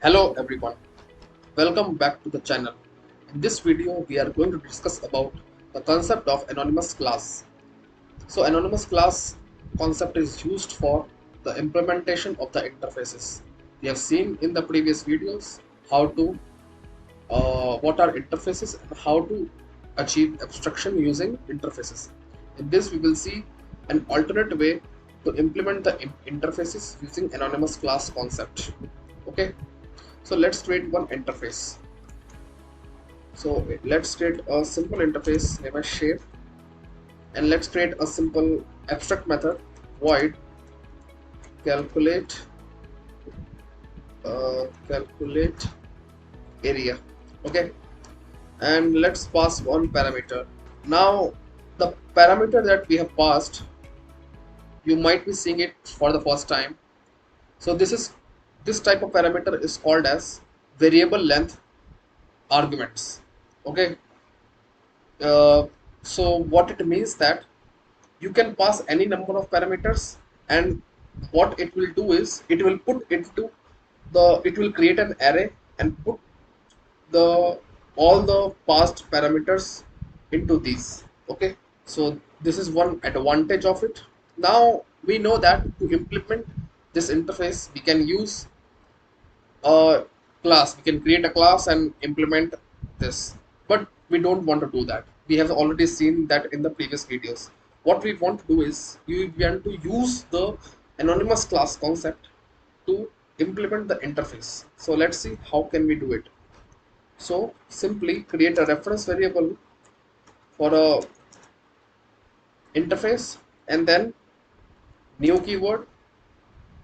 Hello everyone, welcome back to the channel. In this video we are going to discuss about the concept of anonymous class. So anonymous class concept is used for the implementation of the interfaces. We have seen in the previous videos how to what are interfaces and how to achieve abstraction using interfaces. In this we will see an alternate way to implement the interfaces using anonymous class concept. Okay, so let's create one interface. So let's create a simple interface named as shape, and let's create a simple abstract method void calculate calculate area. Okay, and let's pass one parameter. Now the parameter that we have passed, you might be seeing it for the first time. So this type of parameter is called as variable length arguments. Okay, uh, so what it means that you can pass any number of parameters, and what it will do is it will create an array and put the all the past parameters into these. Okay, so this is one advantage of it. Now we know that to implement this interface we can use a class. We can create a class and implement this, but we don't want to do that. We have already seen that in the previous videos. What we want to do is we want to use the anonymous class concept to implement the interface. So let's see how can we do it. So simply create a reference variable for a interface, and then new keyword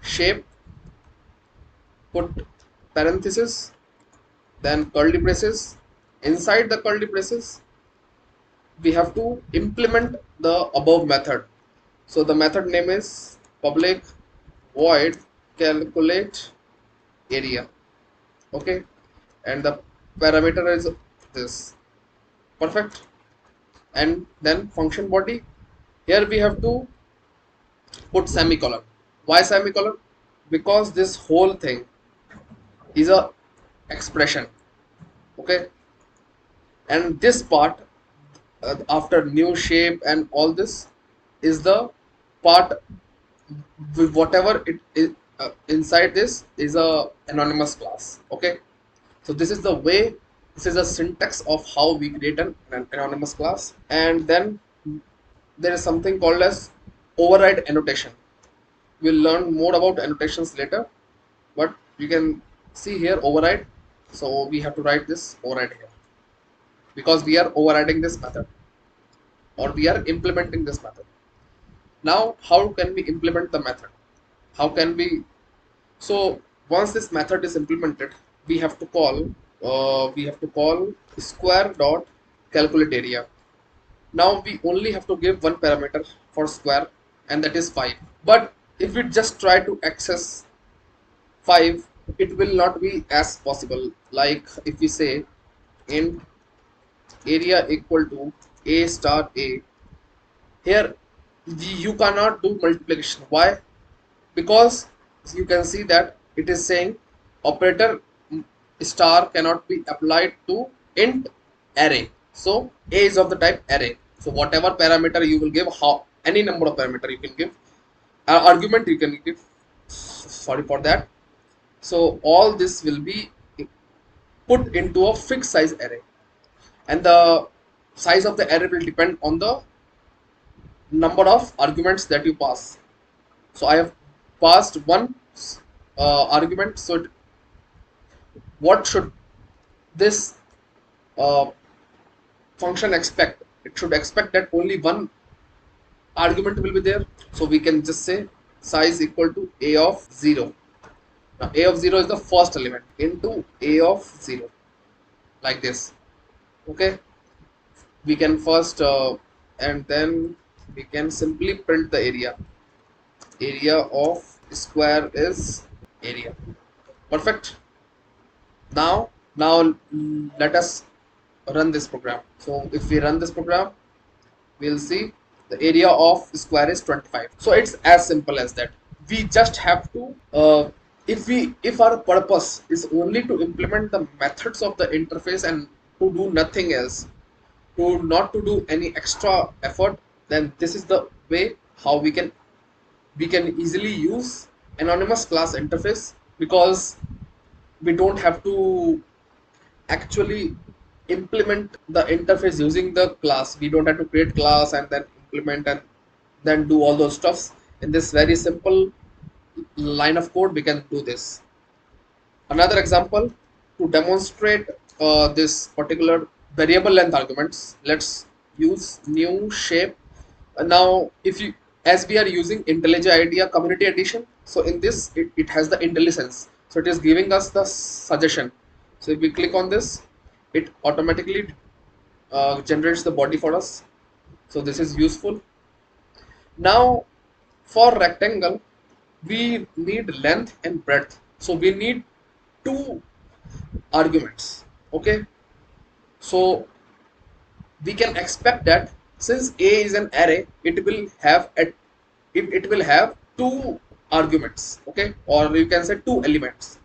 shape, put parenthesis, then curly braces. Inside the curly braces we have to implement the above method. So the method name is public void calculate area. Okay, and the parameter is this. Perfect. And then function body, here we have to put semicolon. Why semicolon? Because this whole thing is a expression. Okay, and this part after new shape and all this is the part with whatever it is inside this is a anonymous class. Okay, so this is the way, this is a syntax of how we create an anonymous class. And then there is something called as override annotation. We'll learn more about annotations later, but you can see here override. So we have to write this override here because we are overriding this method, or we are implementing this method. Now how can we implement the method? How can we? So once this method is implemented, we have to call square dot calculate area. Now we only have to give one parameter for square, and that is 5. But if we just try to access 5, it will not be as possible. Like if we say int area equal to a star a, here you cannot do multiplication. Why? Because you can see that it is saying operator star cannot be applied to int array. So a is of the type array. So whatever parameter you will give, how any number of parameter you can give, argument you can give, sorry for that. So all this will be put into a fixed size array, and the size of the array will depend on the number of arguments that you pass. So I have passed one argument. So what should this uh, function expect? It should expect that only one argument will be there. So we can just say size equal to a of 0. Now a of 0 is the first element into a of 0, like this. Okay, we can first and then we can simply print the area of square is area. Perfect. Now let us run this program. So if we run this program, we'll see the area of square is 25. So it's as simple as that. We just have to if our purpose is only to implement the methods of the interface and to do nothing else, to not to do any extra effort, then this is the way how we can easily use anonymous class interface, because we don't have to actually implement the interface using the class. We don't have to create class and then implement and then do all those stuffs. In this very simple line of code we can do this. Another example to demonstrate this particular variable length arguments, let's use new shape. Now if you, as we are using IntelliJ IDEA Community Edition, so in this it has the IntelliSense, so it is giving us the suggestion. So if we click on this, it automatically generates the body for us, so this is useful. Now for rectangle we need length and breadth, so we need two arguments. Okay, so we can expect that since A is an array, it will have it will have two arguments, okay, or you can say two elements.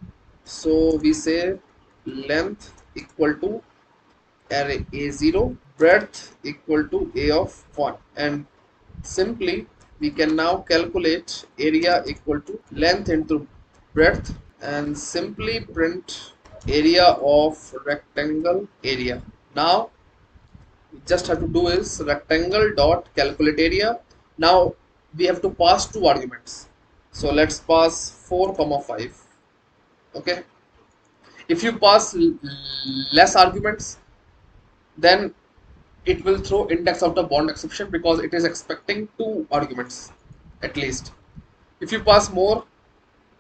So we say length equal to array A0, breadth equal to A of 1, and simply we can now calculate area equal to length into breadth and simply print area of rectangle area. Now we just have to do is rectangle dot calculate area. Now we have to pass two arguments, so let's pass 4 comma 5. Okay, if you pass less arguments, then it will throw index out of bound exception, because it is expecting two arguments at least. If you pass more,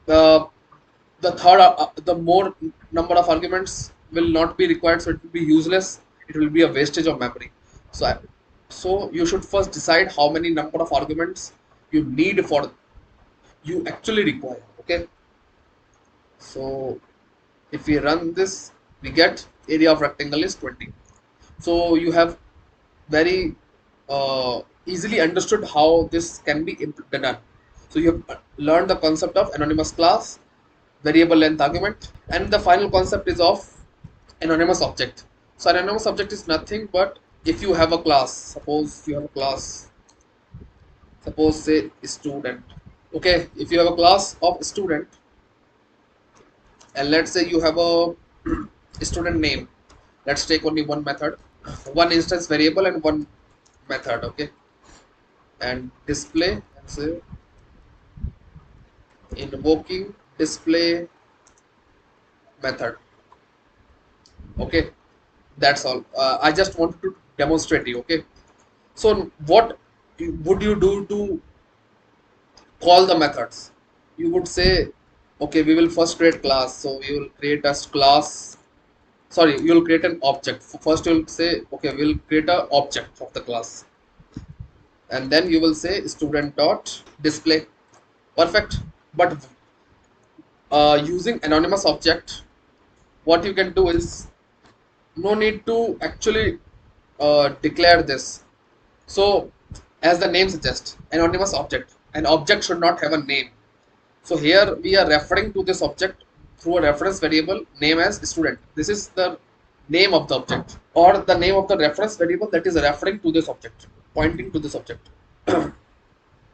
the more number of arguments will not be required, so it will be useless, it will be a wastage of memory. So you should first decide how many number of arguments you need for you actually require. Okay, so if we run this, we get area of rectangle is 20. So you have very easily understood how this can be done. So you have learned the concept of anonymous class, variable length argument, and the final concept is of anonymous object. So anonymous object is nothing but, if you have a class, suppose you have a class, suppose say student. Okay, if you have a class of student, and let's say you have a student name, let's take only one method, one instance variable and one method. Okay, and display, and say invoking display method. Okay, that's all. I just wanted to demonstrate you. Okay, so what would you do to call the methods? You would say, okay, we will first create class, so we will create a class, sorry, you will create an object. First you will say, okay, we will create an object of the class, and then you will say student dot display. Perfect. But using anonymous object, what you can do is, no need to actually declare this. So as the name suggests, anonymous object, an object should not have a name. So here we are referring to this object through a reference variable name as student. This is the name of the object, or the name of the reference variable that is referring to this object, pointing to this object.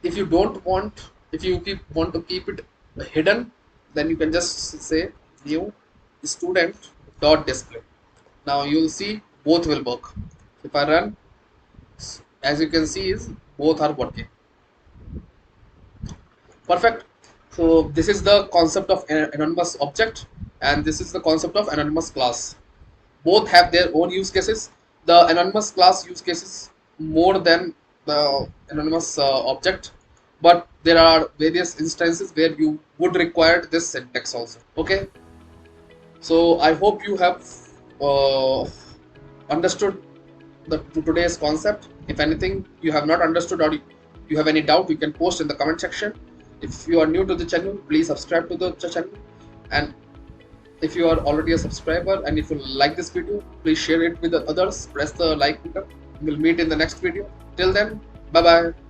If you don't want, if you want to keep it hidden, then you can just say new student dot display. Now you will see both will work. If I run, as you can see, is both are working. Perfect. So this is the concept of anonymous object, and this is the concept of anonymous class. Both have their own use cases. The anonymous class use cases more than the anonymous object, but there are various instances where you would require this syntax also. Okay, so I hope you have understood today's concept. If anything you have not understood, or you have any doubt, you can post in the comment section. If you are new to the channel, please subscribe to the channel, and if you are already a subscriber and if you like this video, please share it with the others, press the like button. We'll meet in the next video. Till then, bye bye.